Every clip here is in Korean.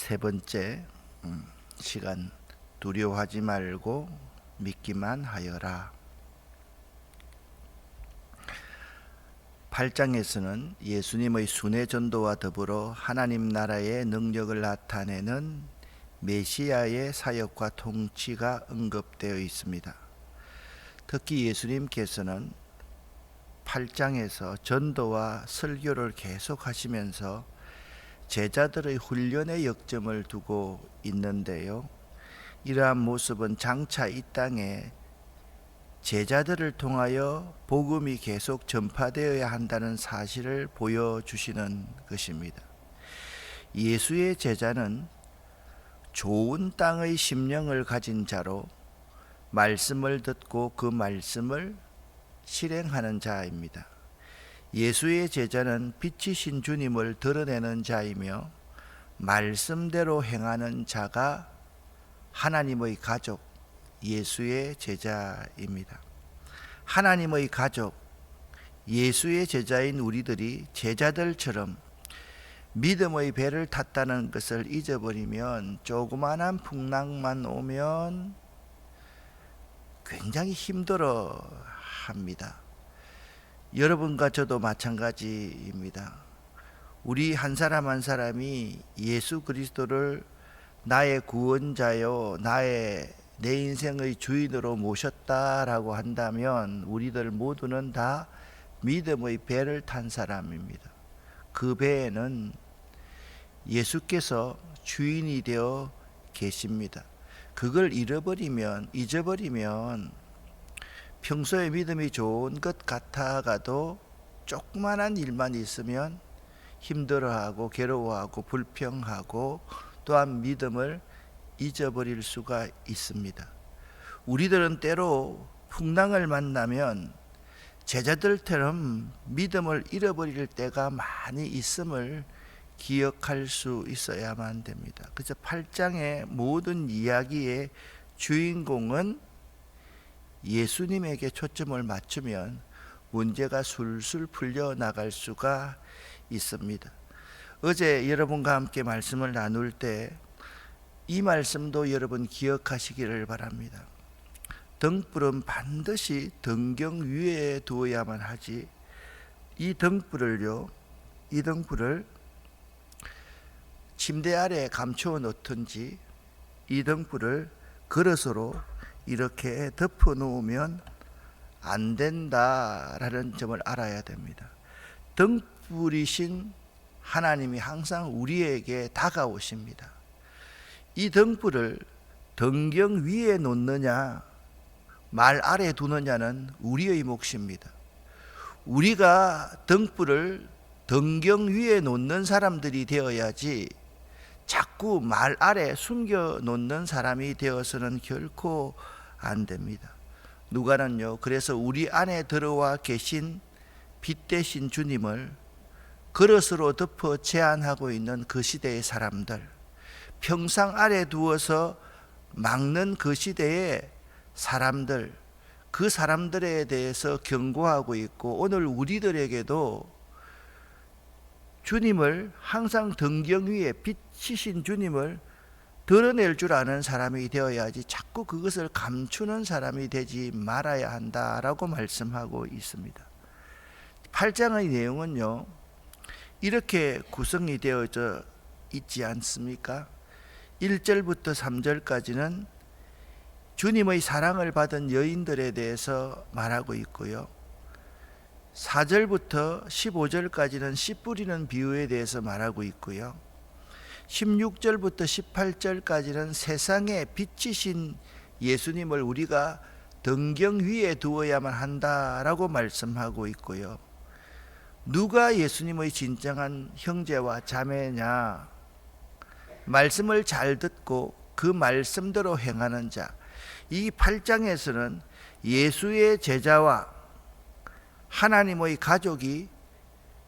세 번째 시간, 두려워하지 말고 믿기만 하여라. 8장에서는 예수님의 순회 전도와 더불어 하나님 나라의 능력을 나타내는 메시아의 사역과 통치가 언급되어 있습니다. 특히 예수님께서는 8장에서 전도와 설교를 계속하시면서 제자들의 훈련의 역점을 두고 있는데요. 이러한 모습은 장차 이 땅에 제자들을 통하여 복음이 계속 전파되어야 한다는 사실을 보여주시는 것입니다. 예수의 제자는 좋은 땅의 심령을 가진 자로 말씀을 듣고 그 말씀을 실행하는 자입니다. 예수의 제자는 빛이신 주님을 드러내는 자이며 말씀대로 행하는 자가 하나님의 가족, 예수의 제자입니다. 하나님의 가족, 예수의 제자인 우리들이 제자들처럼 믿음의 배를 탔다는 것을 잊어버리면 조그마한 풍랑만 오면 굉장히 힘들어 합니다. 여러분과 저도 마찬가지입니다. 우리 한 사람 한 사람이 예수 그리스도를 나의 구원자요, 내 인생의 주인으로 모셨다라고 한다면 우리들 모두는 다 믿음의 배를 탄 사람입니다. 그 배에는 예수께서 주인이 되어 계십니다. 그걸 잊어버리면 평소에 믿음이 좋은 것 같아가도 조그만한 일만 있으면 힘들어하고 괴로워하고 불평하고 또한 믿음을 잊어버릴 수가 있습니다. 우리들은 때로 풍랑을 만나면 제자들처럼 믿음을 잃어버릴 때가 많이 있음을 기억할 수 있어야만 됩니다. 그래서 8장의 모든 이야기의 주인공은 예수님에게 초점을 맞추면 문제가 술술 풀려나갈 수가 있습니다. 어제 여러분과 함께 말씀을 나눌 때 이 말씀도 여러분 기억하시기를 바랍니다. 등불은 반드시 등경 위에 두어야만 하지, 이 등불을 침대 아래에 감추어 놓든지 이 등불을 그릇으로 이렇게 덮어 놓으면 안 된다라는 점을 알아야 됩니다. 등불이신 하나님이 항상 우리에게 다가오십니다. 이 등불을 등경 위에 놓느냐 말 아래에 두느냐는 우리의 몫입니다. 우리가 등불을 등경 위에 놓는 사람들이 되어야지 자꾸 말 아래 숨겨 놓는 사람이 되어서는 결코 안 됩니다. 누가는요, 그래서 우리 안에 들어와 계신 빛 대신 주님을 그릇으로 덮어 제한하고 있는 그 시대의 사람들, 평상 아래 두어서 막는 그 시대의 사람들, 그 사람들에 대해서 경고하고 있고, 오늘 우리들에게도 주님을 항상 등경 위에 빛이신 주님을 드러낼 줄 아는 사람이 되어야지 자꾸 그것을 감추는 사람이 되지 말아야 한다라고 말씀하고 있습니다. 8장의 내용은요, 이렇게 구성이 되어져 있지 않습니까? 1절부터 3절까지는 주님의 사랑을 받은 여인들에 대해서 말하고 있고요, 4절부터 15절까지는 씨 뿌리는 비유에 대해서 말하고 있고요, 16절부터 18절까지는 세상에 빛이신 예수님을 우리가 등경 위에 두어야만 한다라고 말씀하고 있고요, 누가 예수님의 진정한 형제와 자매냐? 말씀을 잘 듣고 그 말씀대로 행하는 자. 이 8장에서는 예수의 제자와 하나님의 가족이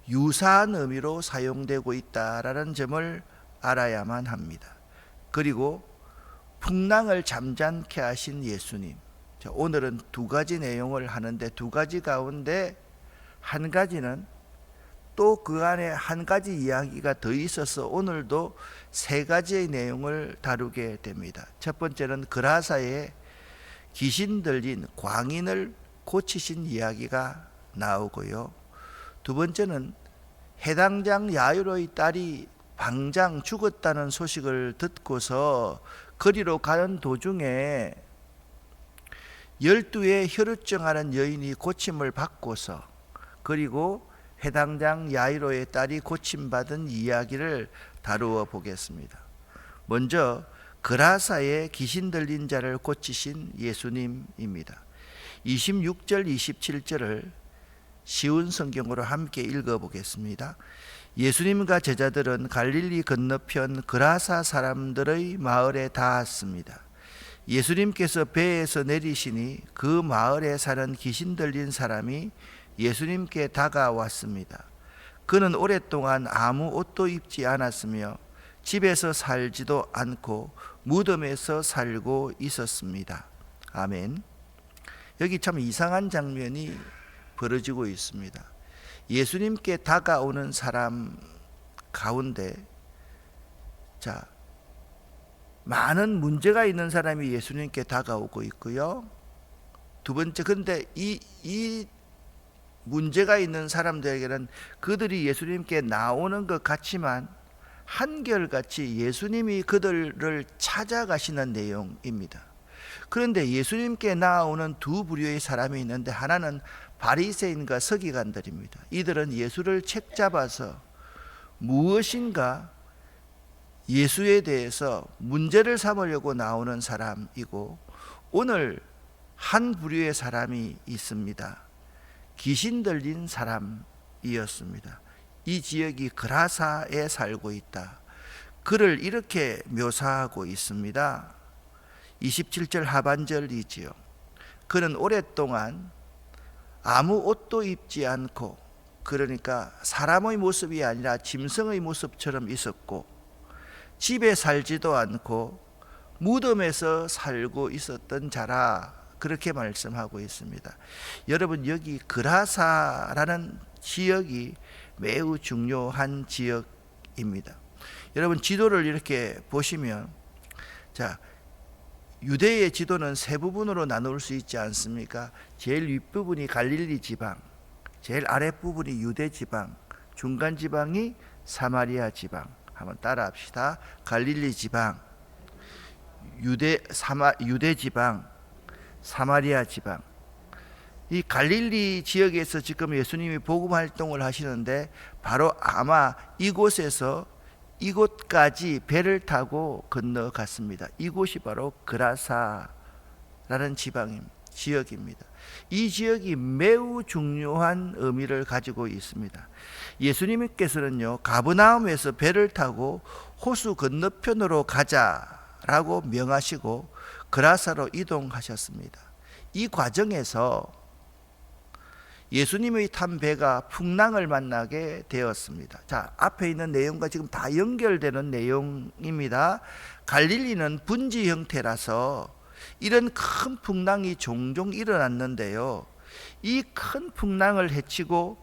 유사한 의미로 사용되고 있다라는 점을 알아야만 합니다. 그리고 풍랑을 잠잠케 하신 예수님. 오늘은 두 가지 내용을 하는데 두 가지 가운데 한 가지는 또 그 안에 한 가지 이야기가 더 있어서 오늘도 세 가지의 내용을 다루게 됩니다. 첫 번째는 그라사에 귀신 들린 광인을 고치신 이야기가 나오고요. 두 번째는 해당장 야이로의 딸이 방장 죽었다는 소식을 듣고서 거리로 가는 도중에 12의 혈루증하는 여인이 고침을 받고서, 그리고 해당장 야이로의 딸이 고침받은 이야기를 다루어 보겠습니다. 먼저 그라사에 귀신 들린 자를 고치신 예수님입니다. 26절 27절을 쉬운 성경으로 함께 읽어보겠습니다. 예수님과 제자들은 갈릴리 건너편 그라사 사람들의 마을에 닿았습니다. 예수님께서 배에서 내리시니 그 마을에 사는 귀신 들린 사람이 예수님께 다가왔습니다. 그는 오랫동안 아무 옷도 입지 않았으며 집에서 살지도 않고 무덤에서 살고 있었습니다. 아멘. 여기 참 이상한 장면이 벌어지고 있습니다. 예수님께 다가오는 사람 가운데 많은 문제가 있는 사람이 예수님께 다가오고 있고요. 두 번째, 근데 이 문제가 있는 사람들에게는 그들이 예수님께 나오는 것 같지만 한결같이 예수님이 그들을 찾아가시는 내용입니다. 그런데 예수님께 나오는 두 부류의 사람이 있는데, 하나는 바리새인과 서기관들입니다. 이들은 예수를 책잡아서 무엇인가 예수에 대해서 문제를 삼으려고 나오는 사람이고, 오늘 한 부류의 사람이 있습니다. 귀신 들린 사람이었습니다. 이 지역이 그라사에 살고 있다. 그를 이렇게 묘사하고 있습니다. 27절 하반절이지요. 그는 오랫동안 아무 옷도 입지 않고, 그러니까 사람의 모습이 아니라 짐승의 모습처럼 있었고, 집에 살지도 않고 무덤에서 살고 있었던 자라, 그렇게 말씀하고 있습니다. 여러분, 여기 그라사라는 지역이 매우 중요한 지역입니다. 여러분, 지도를 이렇게 보시면, 유대의 지도는 세 부분으로 나눌 수 있지 않습니까? 제일 윗부분이 갈릴리 지방, 제일 아랫부분이 유대 지방, 중간 지방이 사마리아 지방. 한번 따라 합시다. 갈릴리 지방, 유대 지방, 사마리아 지방. 이 갈릴리 지역에서 지금 예수님이 복음 활동을 하시는데, 바로 아마 이곳에서 이곳까지 배를 타고 건너갔습니다. 이곳이 바로 그라사라는 지역입니다. 이 지역이 매우 중요한 의미를 가지고 있습니다. 예수님께서는요, 가버나움에서 배를 타고 호수 건너편으로 가자라고 명하시고 그라사로 이동하셨습니다. 이 과정에서 예수님의 탄 배가 풍랑을 만나게 되었습니다. 앞에 있는 내용과 지금 다 연결되는 내용입니다. 갈릴리는 분지 형태라서 이런 큰 풍랑이 종종 일어났는데요, 이 큰 풍랑을 헤치고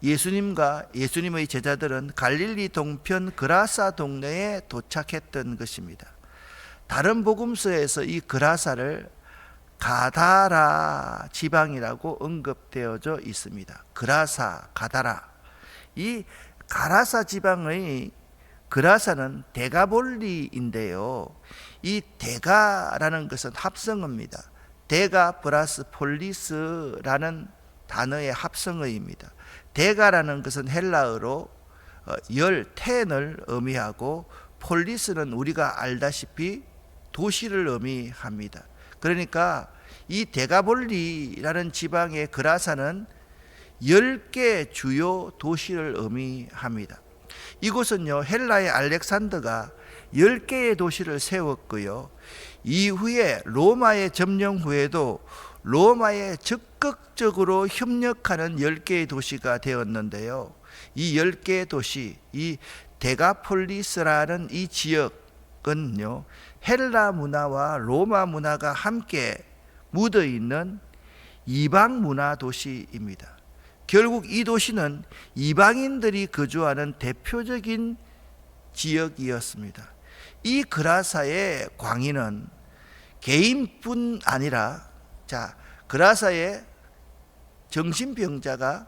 예수님과 예수님의 제자들은 갈릴리 동편 그라사 동네에 도착했던 것입니다. 다른 복음서에서 이 그라사를 가다라 지방이라고 언급되어져 있습니다. 그라사, 가다라. 이 가라사 지방의 그라사는 데가볼리인데요, 이 데가라는 것은 합성어입니다. 데가 플러스 폴리스라는 단어의 합성어입니다. 데가라는 것은 헬라어로 열, 텐을 의미하고, 폴리스는 우리가 알다시피 도시를 의미합니다. 그러니까 이 데가볼리라는 지방의 그라사는 10개 주요 도시를 의미합니다. 이곳은요, 헬라의 알렉산더가 10개의 도시를 세웠고요, 이후에 로마의 점령 후에도 로마에 적극적으로 협력하는 10개의 도시가 되었는데요, 이 10개의 도시, 이 데가폴리스라는 이 지역은요, 헬라 문화와 로마 문화가 함께 묻어있는 이방 문화 도시입니다. 결국 이 도시는 이방인들이 거주하는 대표적인 지역이었습니다. 이 그라사의 광인은 개인뿐 아니라 그라사의 정신병자가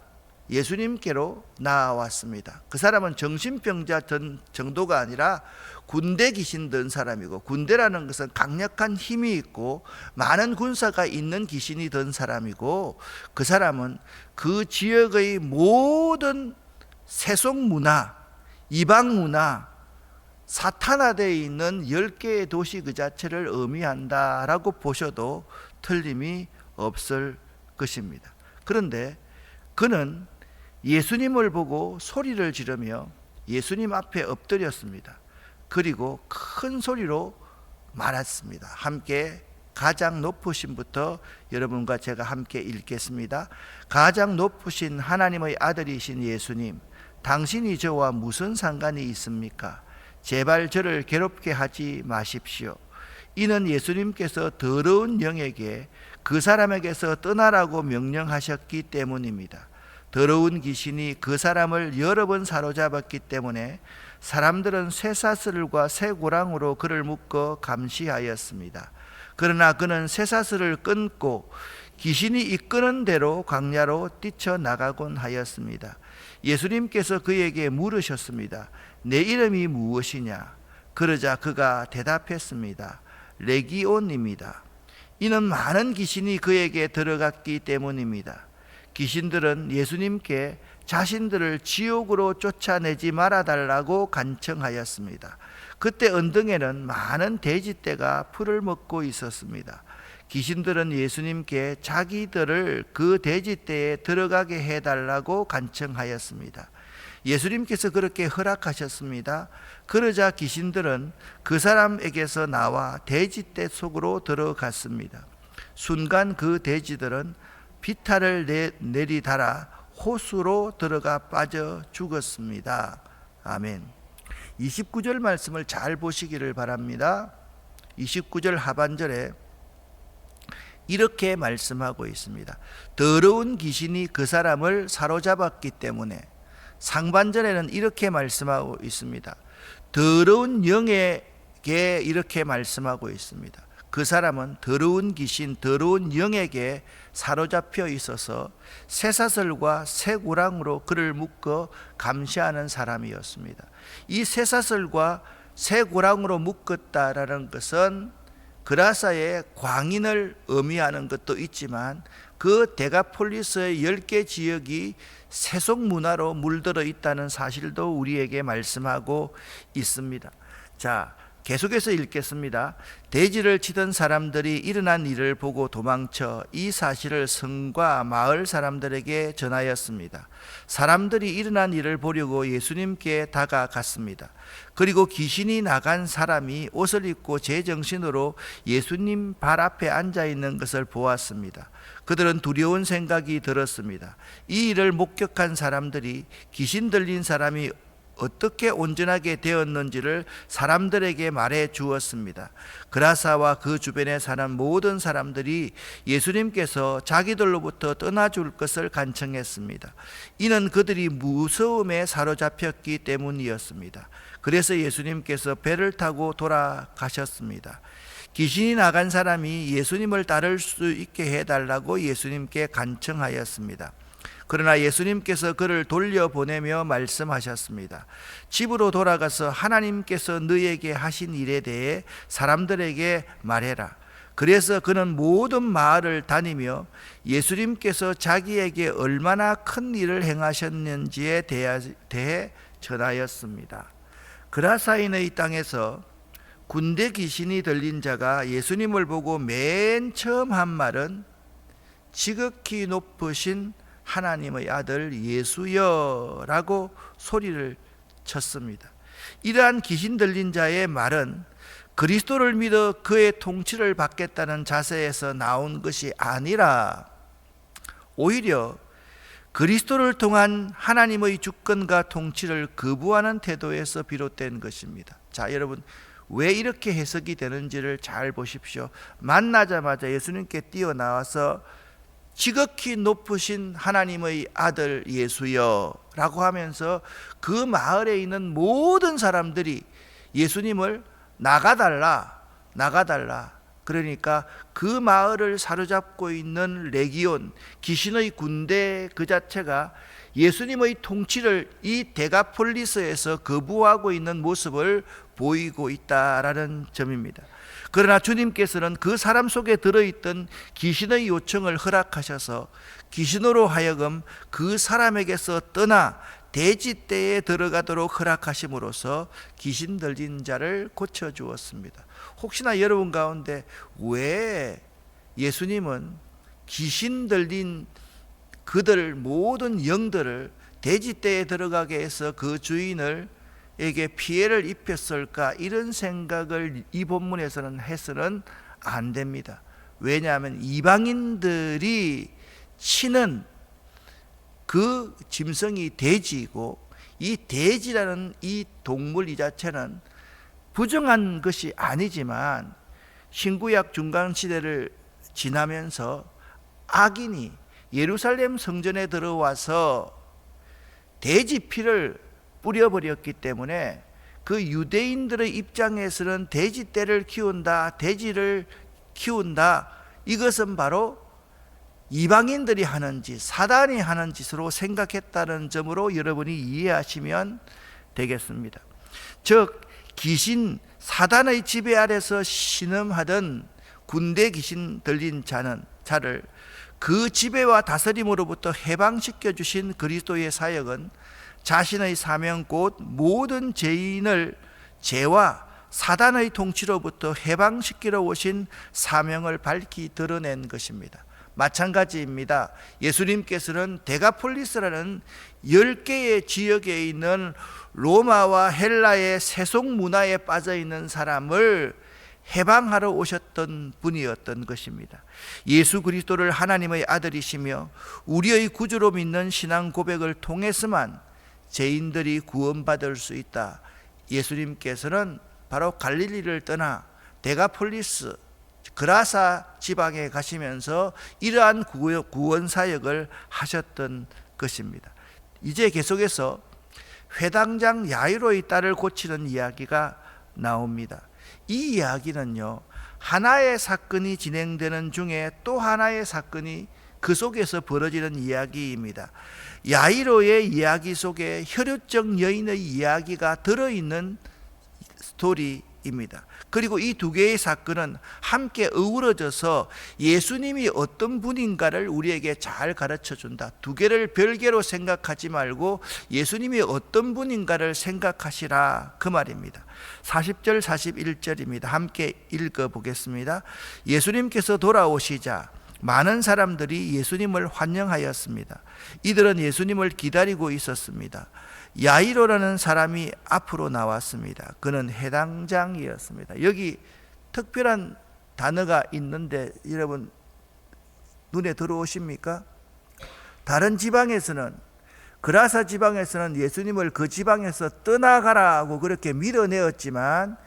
예수님께로 나왔습니다. 그 사람은 정신병자 정도가 아니라 군대 귀신 든 사람이고, 군대라는 것은 강력한 힘이 있고 많은 군사가 있는 귀신이 든 사람이고, 그 사람은 그 지역의 모든 세속 문화, 이방 문화, 사탄화되어 있는 10개의 도시 그 자체를 의미한다라고 보셔도 틀림이 없을 것입니다. 그런데 그는 예수님을 보고 소리를 지르며 예수님 앞에 엎드렸습니다. 그리고 큰 소리로 말했습니다. 함께 가장 높으신부터 여러분과 제가 함께 읽겠습니다. 가장 높으신 하나님의 아들이신 예수님, 당신이 저와 무슨 상관이 있습니까? 제발 저를 괴롭게 하지 마십시오. 이는 예수님께서 더러운 영에게 그 사람에게서 떠나라고 명령하셨기 때문입니다. 더러운 귀신이 그 사람을 여러 번 사로잡았기 때문에 사람들은 쇠사슬과 쇠고랑으로 그를 묶어 감시하였습니다. 그러나 그는 쇠사슬을 끊고 귀신이 이끄는 대로 광야로 뛰쳐나가곤 하였습니다. 예수님께서 그에게 물으셨습니다. 내 이름이 무엇이냐? 그러자 그가 대답했습니다. 레기온입니다. 이는 많은 귀신이 그에게 들어갔기 때문입니다. 귀신들은 예수님께 자신들을 지옥으로 쫓아내지 말아달라고 간청하였습니다. 그때 언등에는 많은 돼지떼가 풀을 먹고 있었습니다. 귀신들은 예수님께 자기들을 그 돼지떼에 들어가게 해달라고 간청하였습니다. 예수님께서 그렇게 허락하셨습니다. 그러자 귀신들은 그 사람에게서 나와 돼지떼 속으로 들어갔습니다. 순간 그 돼지들은 비탈을 내리달아 호수로 들어가 빠져 죽었습니다. 아멘. 29절 말씀을 잘 보시기를 바랍니다. 29절 하반절에 이렇게 말씀하고 있습니다. 더러운 귀신이 그 사람을 사로잡았기 때문에, 상반절에는 이렇게 말씀하고 있습니다. 더러운 영에게 이렇게 말씀하고 있습니다. 그 사람은 더러운 귀신, 더러운 영에게 사로잡혀 있어서 쇠사슬과 쇠고랑으로 그를 묶어 감시하는 사람이었습니다. 이 쇠사슬과 쇠고랑으로 묶었다라는 것은 그라사의 광인을 의미하는 것도 있지만, 그 데가폴리스의 10개 지역이 세속 문화로 물들어 있다는 사실도 우리에게 말씀하고 있습니다. 자, 계속해서 읽겠습니다. 돼지를 치던 사람들이 일어난 일을 보고 도망쳐 이 사실을 성과 마을 사람들에게 전하였습니다. 사람들이 일어난 일을 보려고 예수님께 다가갔습니다. 그리고 귀신이 나간 사람이 옷을 입고 제정신으로 예수님 발 앞에 앉아 있는 것을 보았습니다. 그들은 두려운 생각이 들었습니다. 이 일을 목격한 사람들이 귀신 들린 사람이 어떻게 온전하게 되었는지를 사람들에게 말해 주었습니다. 그라사와 그 주변에 사는 모든 사람들이 예수님께서 자기들로부터 떠나줄 것을 간청했습니다. 이는 그들이 무서움에 사로잡혔기 때문이었습니다. 그래서 예수님께서 배를 타고 돌아가셨습니다. 귀신이 나간 사람이 예수님을 따를 수 있게 해달라고 예수님께 간청하였습니다. 그러나 예수님께서 그를 돌려보내며 말씀하셨습니다. 집으로 돌아가서 하나님께서 너에게 하신 일에 대해 사람들에게 말해라. 그래서 그는 모든 마을을 다니며 예수님께서 자기에게 얼마나 큰 일을 행하셨는지에 대해 전하였습니다. 그라사인의 땅에서 군대 귀신이 들린 자가 예수님을 보고 맨 처음 한 말은 지극히 높으신 하나님의 아들 예수여 라고 소리를 쳤습니다. 이러한 귀신 들린 자의 말은 그리스도를 믿어 그의 통치를 받겠다는 자세에서 나온 것이 아니라 오히려 그리스도를 통한 하나님의 주권과 통치를 거부하는 태도에서 비롯된 것입니다. 자, 여러분, 왜 이렇게 해석이 되는지를 잘 보십시오. 만나자마자 예수님께 뛰어나와서 지극히 높으신 하나님의 아들 예수여 라고 하면서 그 마을에 있는 모든 사람들이 예수님을 나가달라, 그러니까 그 마을을 사로잡고 있는 레기온, 귀신의 군대 그 자체가 예수님의 통치를 이 데가폴리스에서 거부하고 있는 모습을 보이고 있다라는 점입니다. 그러나 주님께서는 그 사람 속에 들어있던 귀신의 요청을 허락하셔서 귀신으로 하여금 그 사람에게서 떠나 대지떼에 들어가도록 허락하심으로써 귀신 들린 자를 고쳐주었습니다. 혹시나 여러분 가운데 왜 예수님은 귀신 들린 그들 모든 영들을 대지떼에 들어가게 해서 그 주인에게 피해를 입혔을까, 이런 생각을 이 본문에서는 해서는 안 됩니다. 왜냐하면 이방인들이 치는 그 짐승이 돼지이고, 이 돼지라는 이 동물 이 자체는 부정한 것이 아니지만 신구약 중간시대를 지나면서 악인이 예루살렘 성전에 들어와서 돼지 피를 뿌려버렸기 때문에 그 유대인들의 입장에서는 돼지떼를 키운다, 돼지를 키운다, 이것은 바로 이방인들이 하는 짓, 사단이 하는 짓으로 생각했다는 점으로 여러분이 이해하시면 되겠습니다. 즉 귀신, 사단의 지배 아래서 신음하던 군대 귀신 들린 자를 그 지배와 다스림으로부터 해방시켜 주신 그리스도의 사역은 자신의 사명 곧 모든 죄인을 죄와 사단의 통치로부터 해방시키러 오신 사명을 밝히 드러낸 것입니다. 마찬가지입니다. 예수님께서는 데가폴리스라는 10개의 지역에 있는 로마와 헬라의 세속 문화에 빠져 있는 사람을 해방하러 오셨던 분이었던 것입니다. 예수 그리스도를 하나님의 아들이시며 우리의 구주로 믿는 신앙 고백을 통해서만 죄인들이 구원받을 수 있다. 예수님께서는 바로 갈릴리를 떠나 데가폴리스, 그라사 지방에 가시면서 이러한 구원 사역을 하셨던 것입니다. 이제 계속해서 회당장 야이로의 딸을 고치는 이야기가 나옵니다. 이 이야기는요, 하나의 사건이 진행되는 중에 또 하나의 사건이 그 속에서 벌어지는 이야기입니다. 야이로의 이야기 속에 혈육적 여인의 이야기가 들어있는 스토리입니다. 그리고 이 두 개의 사건은 함께 어우러져서 예수님이 어떤 분인가를 우리에게 잘 가르쳐 준다. 두 개를 별개로 생각하지 말고 예수님이 어떤 분인가를 생각하시라, 그 말입니다. 40절 41절입니다. 함께 읽어보겠습니다. 예수님께서 돌아오시자 많은 사람들이 예수님을 환영하였습니다. 이들은 예수님을 기다리고 있었습니다. 야이로라는 사람이 앞으로 나왔습니다. 그는 해당장이었습니다. 여기 특별한 단어가 있는데 여러분 눈에 들어오십니까? 다른 지방에서는, 그라사 지방에서는 예수님을 그 지방에서 떠나가라고 그렇게 밀어내었지만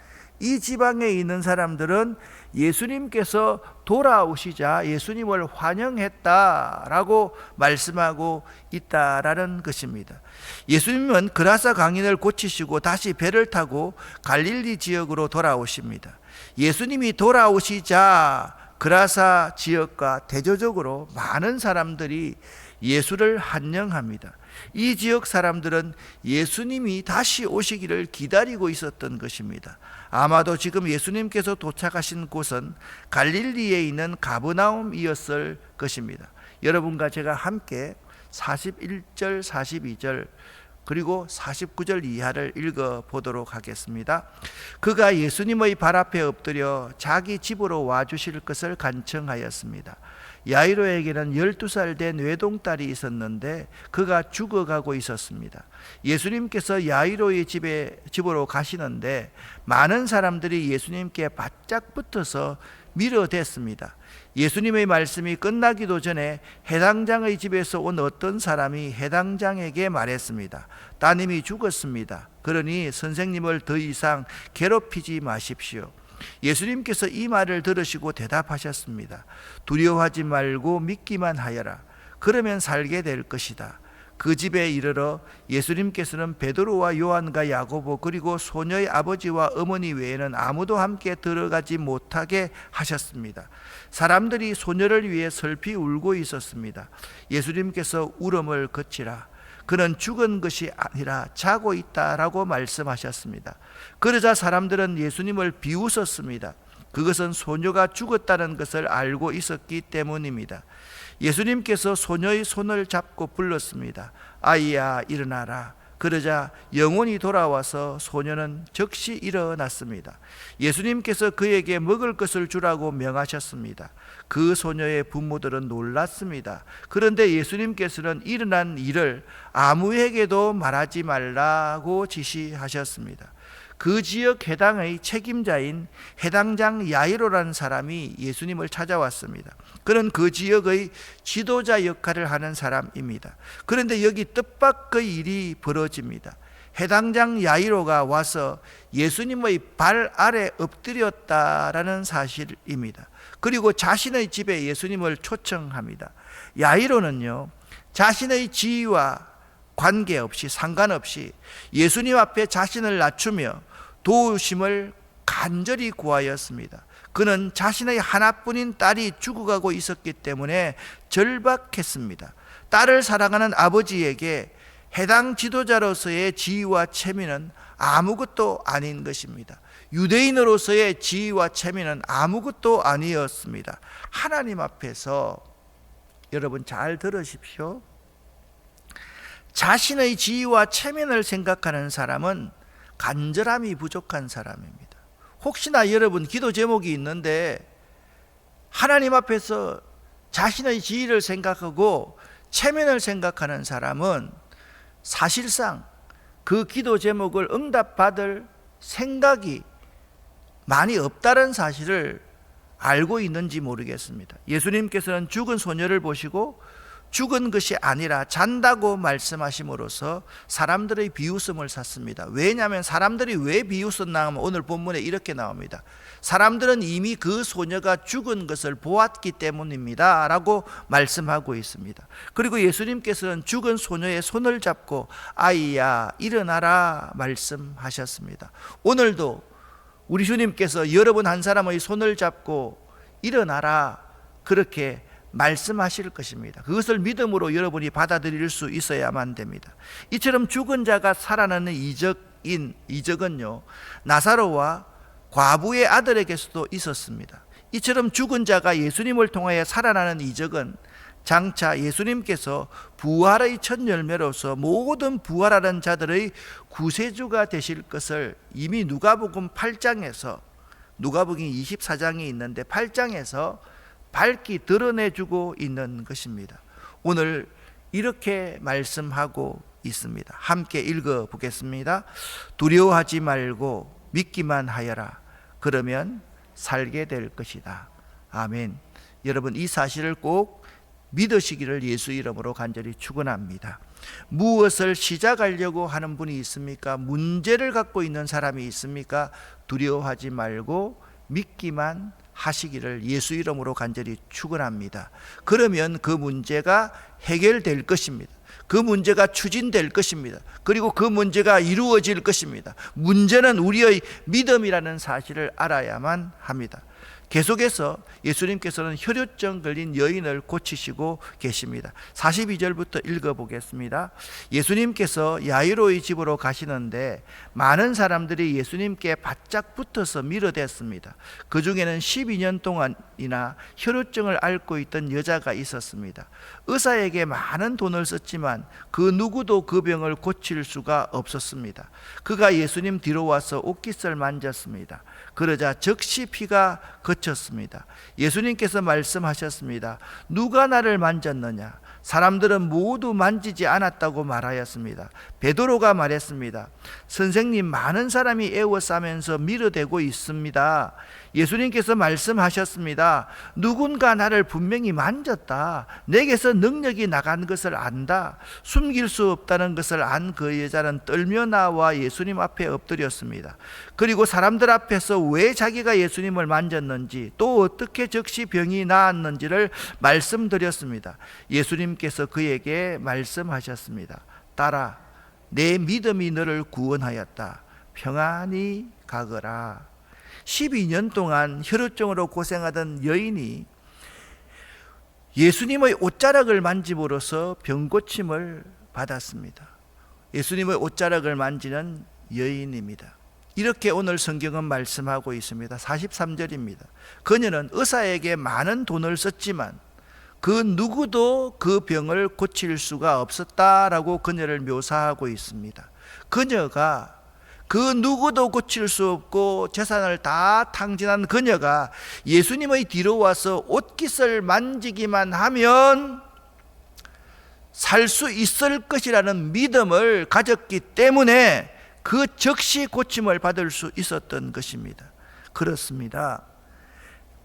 이 지방에 있는 사람들은 예수님께서 돌아오시자 예수님을 환영했다라고 말씀하고 있다라는 것입니다. 예수님은 그라사 강인을 고치시고 다시 배를 타고 갈릴리 지역으로 돌아오십니다. 예수님이 돌아오시자 그라사 지역과 대조적으로 많은 사람들이 예수를 환영합니다. 이 지역 사람들은 예수님이 다시 오시기를 기다리고 있었던 것입니다. 아마도 지금 예수님께서 도착하신 곳은 갈릴리에 있는 가버나움이었을 것입니다. 여러분과 제가 함께 41절, 42절 그리고 49절 이하를 읽어보도록 하겠습니다. 그가 예수님의 발 앞에 엎드려 자기 집으로 와주실 것을 간청하였습니다. 야이로에게는 12살 된 외동딸이 있었는데 그가 죽어가고 있었습니다. 예수님께서 야이로의 집으로 가시는데 많은 사람들이 예수님께 바짝 붙어서 밀어댔습니다. 예수님의 말씀이 끝나기도 전에 해당장의 집에서 온 어떤 사람이 해당장에게 말했습니다. 따님이 죽었습니다. 그러니 선생님을 더 이상 괴롭히지 마십시오. 예수님께서 이 말을 들으시고 대답하셨습니다. 두려워하지 말고 믿기만 하여라. 그러면 살게 될 것이다. 그 집에 이르러 예수님께서는 베드로와 요한과 야고보 그리고 소녀의 아버지와 어머니 외에는 아무도 함께 들어가지 못하게 하셨습니다. 사람들이 소녀를 위해 슬피 울고 있었습니다. 예수님께서 울음을 그치라. 그는 죽은 것이 아니라 자고 있다라고 말씀하셨습니다. 그러자 사람들은 예수님을 비웃었습니다. 그것은 소녀가 죽었다는 것을 알고 있었기 때문입니다. 예수님께서 소녀의 손을 잡고 불렀습니다. 아이야, 일어나라. 그러자 영혼이 돌아와서 소녀는 즉시 일어났습니다. 예수님께서 그에게 먹을 것을 주라고 명하셨습니다. 그 소녀의 부모들은 놀랐습니다. 그런데 예수님께서는 일어난 일을 아무에게도 말하지 말라고 지시하셨습니다. 그 지역 해당의 책임자인 해당장 야이로라는 사람이 예수님을 찾아왔습니다. 그는 그 지역의 지도자 역할을 하는 사람입니다. 그런데 여기 뜻밖의 일이 벌어집니다. 해당장 야이로가 와서 예수님의 발 아래 엎드렸다라는 사실입니다. 그리고 자신의 집에 예수님을 초청합니다. 야이로는요, 자신의 지위와 관계없이 상관없이 예수님 앞에 자신을 낮추며 도우심을 간절히 구하였습니다. 그는 자신의 하나뿐인 딸이 죽어가고 있었기 때문에 절박했습니다. 딸을 사랑하는 아버지에게 해당 지도자로서의 지위와 체면은 아무것도 아닌 것입니다. 유대인으로서의 지위와 체면은 아무것도 아니었습니다. 하나님 앞에서 여러분 잘 들으십시오. 자신의 지위와 체면을 생각하는 사람은 간절함이 부족한 사람입니다. 혹시나 여러분 기도 제목이 있는데 하나님 앞에서 자신의 지위를 생각하고 체면을 생각하는 사람은 사실상 그 기도 제목을 응답받을 생각이 많이 없다는 사실을 알고 있는지 모르겠습니다. 예수님께서는 죽은 소녀를 보시고 죽은 것이 아니라 잔다고 말씀하심으로써 사람들의 비웃음을 샀습니다. 왜냐하면 사람들이 왜 비웃었나 하면 오늘 본문에 이렇게 나옵니다. 사람들은 이미 그 소녀가 죽은 것을 보았기 때문입니다 라고 말씀하고 있습니다. 그리고 예수님께서는 죽은 소녀의 손을 잡고 아이야 일어나라 말씀하셨습니다. 오늘도 우리 주님께서 여러분 한 사람의 손을 잡고 일어나라 그렇게 말씀하실 것입니다. 그것을 믿음으로 여러분이 받아들일 수 있어야만 됩니다. 이처럼 죽은 자가 살아나는 이적은요, 나사로와 과부의 아들에게서도 있었습니다. 이처럼 죽은 자가 예수님을 통하여 살아나는 이적은 장차 예수님께서 부활의 첫 열매로서 모든 부활하는 자들의 구세주가 되실 것을 이미 누가복음 8장에서, 누가복음 24장이 있는데 8장에서 밝히 드러내주고 있는 것입니다. 오늘 이렇게 말씀하고 있습니다. 함께 읽어보겠습니다. 두려워하지 말고 믿기만 하여라. 그러면 살게 될 것이다. 아멘. 여러분 이 사실을 꼭 믿으시기를 예수 이름으로 간절히 축원합니다. 무엇을 시작하려고 하는 분이 있습니까? 문제를 갖고 있는 사람이 있습니까? 두려워하지 말고 믿기만 하시기를 예수 이름으로 간절히 축원합니다. 그러면 그 문제가 해결될 것입니다. 그 문제가 추진될 것입니다. 그리고 그 문제가 이루어질 것입니다. 문제는 우리의 믿음이라는 사실을 알아야만 합니다. 계속해서 예수님께서는 혈루증 걸린 여인을 고치시고 계십니다. 42절부터 읽어보겠습니다. 예수님께서 야이로의 집으로 가시는데 많은 사람들이 예수님께 바짝 붙어서 밀어댔습니다. 그 중에는 12년 동안이나 혈루증을 앓고 있던 여자가 있었습니다. 의사에게 많은 돈을 썼지만 그 누구도 그 병을 고칠 수가 없었습니다. 그가 예수님 뒤로 와서 옷깃을 만졌습니다. 그러자 즉시 피가 그쳤습니다. 예수님께서 말씀하셨습니다. 누가 나를 만졌느냐? 사람들은 모두 만지지 않았다고 말하였습니다. 베드로가 말했습니다. 선생님, 많은 사람이 에워싸면서 밀어대고 있습니다. 예수님께서 말씀하셨습니다. 누군가 나를 분명히 만졌다. 내게서 능력이 나간 것을 안다. 숨길 수 없다는 것을 안 그 여자는 떨며 나와 예수님 앞에 엎드렸습니다. 그리고 사람들 앞에서 왜 자기가 예수님을 만졌는지, 또 어떻게 즉시 병이 나았는지를 말씀드렸습니다. 예수님께서 그에게 말씀하셨습니다. 딸아, 내 믿음이 너를 구원하였다. 평안히 가거라. 12년 동안 혈우증으로 고생하던 여인이 예수님의 옷자락을 만짐으로써 병고침을 받았습니다. 예수님의 옷자락을 만지는 여인입니다. 이렇게 오늘 성경은 말씀하고 있습니다. 43절입니다. 그녀는 의사에게 많은 돈을 썼지만 그 누구도 그 병을 고칠 수가 없었다라고 그녀를 묘사하고 있습니다. 그녀가 그 누구도 고칠 수 없고 재산을 다 탕진한 그녀가 예수님의 뒤로 와서 옷깃을 만지기만 하면 살 수 있을 것이라는 믿음을 가졌기 때문에 그 즉시 고침을 받을 수 있었던 것입니다. 그렇습니다.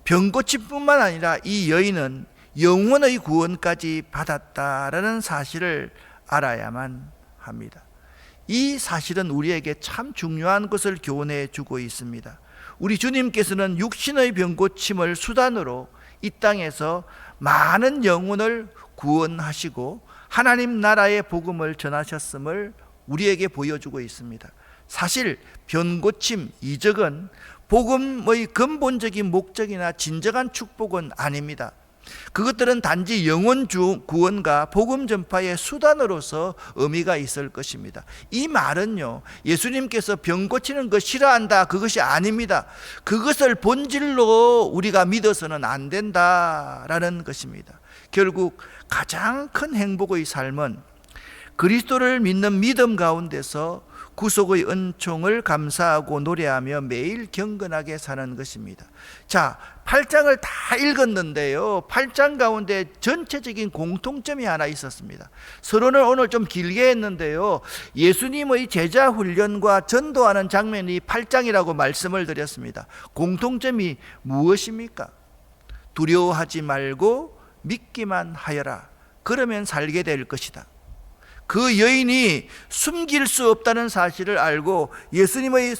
병고침뿐만 아니라 이 여인은 영혼의 구원까지 받았다라는 사실을 알아야만 합니다. 이 사실은 우리에게 참 중요한 것을 교훈해 주고 있습니다. 우리 주님께서는 육신의 병고침을 수단으로 이 땅에서 많은 영혼을 구원하시고 하나님 나라의 복음을 전하셨음을 우리에게 보여주고 있습니다. 사실 병고침, 이적은 복음의 근본적인 목적이나 진정한 축복은 아닙니다. 그것들은 단지 영혼 구원과 복음 전파의 수단으로서 의미가 있을 것입니다. 이 말은요, 예수님께서 병 고치는 것 싫어한다, 그것이 아닙니다. 그것을 본질로 우리가 믿어서는 안 된다라는 것입니다. 결국 가장 큰 행복의 삶은 그리스도를 믿는 믿음 가운데서 구속의 은총을 감사하고 노래하며 매일 경건하게 사는 것입니다. 자, 8장을 다 읽었는데요, 8장 가운데 전체적인 공통점이 하나 있었습니다. 서론을 오늘 좀 길게 했는데요, 예수님의 제자 훈련과 전도하는 장면이 8장이라고 말씀을 드렸습니다. 공통점이 무엇입니까? 두려워하지 말고 믿기만 하여라. 그러면 살게 될 것이다. 그 여인이 숨길 수 없다는 사실을 알고 예수님의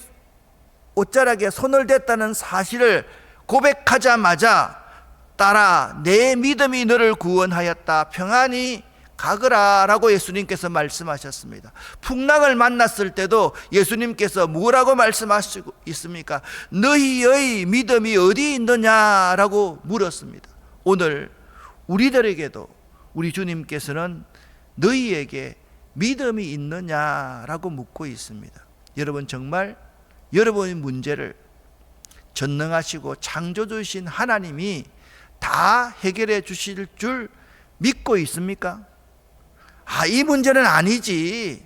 옷자락에 손을 댔다는 사실을 고백하자마자 딸아, 내 믿음이 너를 구원하였다. 평안히 가거라 라고 예수님께서 말씀하셨습니다. 풍랑을 만났을 때도 예수님께서 뭐라고 말씀하시고 있습니까? 너희의 믿음이 어디 있느냐라고 물었습니다. 오늘 우리들에게도 우리 주님께서는 너희에게 믿음이 있느냐라고 묻고 있습니다. 여러분, 정말 여러분의 문제를 전능하시고 창조주신 하나님이 다 해결해 주실 줄 믿고 있습니까? 이 문제는 아니지,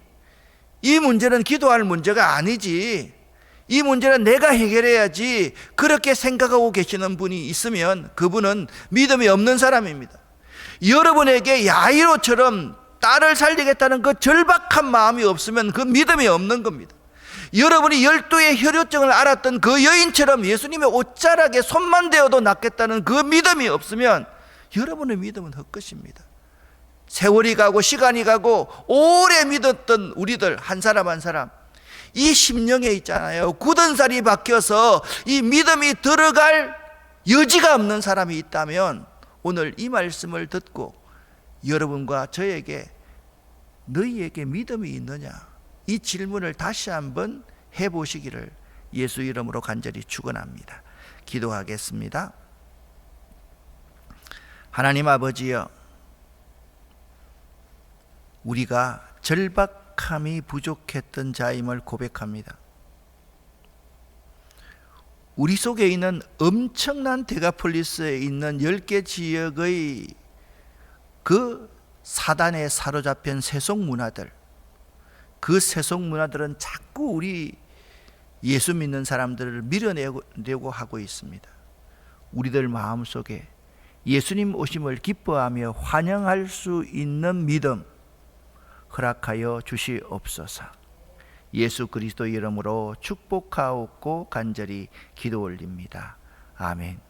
이 문제는 기도할 문제가 아니지, 이 문제는 내가 해결해야지, 그렇게 생각하고 계시는 분이 있으면 그분은 믿음이 없는 사람입니다. 여러분에게 야이로처럼 딸을 살리겠다는 그 절박한 마음이 없으면 그 믿음이 없는 겁니다. 여러분이 12의 혈루증을 앓았던 그 여인처럼 예수님의 옷자락에 손만 대어도 낫겠다는 그 믿음이 없으면 여러분의 믿음은 헛것입니다. 세월이 가고 시간이 가고 오래 믿었던 우리들 한 사람 한 사람, 이 심령에 있잖아요, 굳은 살이 박혀서 이 믿음이 들어갈 여지가 없는 사람이 있다면 오늘 이 말씀을 듣고 여러분과 저에게 너희에게 믿음이 있느냐, 이 질문을 다시 한번 해보시기를 예수 이름으로 간절히 축원합니다. 기도하겠습니다. 하나님 아버지여, 우리가 절박함이 부족했던 자임을 고백합니다. 우리 속에 있는 엄청난 데가폴리스에 있는 10개 지역의 그 사단에 사로잡힌 세속 문화들, 그 세속 문화들은 자꾸 우리 예수 믿는 사람들을 밀어내고 하고 있습니다. 우리들 마음속에 예수님 오심을 기뻐하며 환영할 수 있는 믿음 허락하여 주시옵소서. 예수 그리스도 이름으로 축복하옵고 간절히 기도 올립니다. 아멘.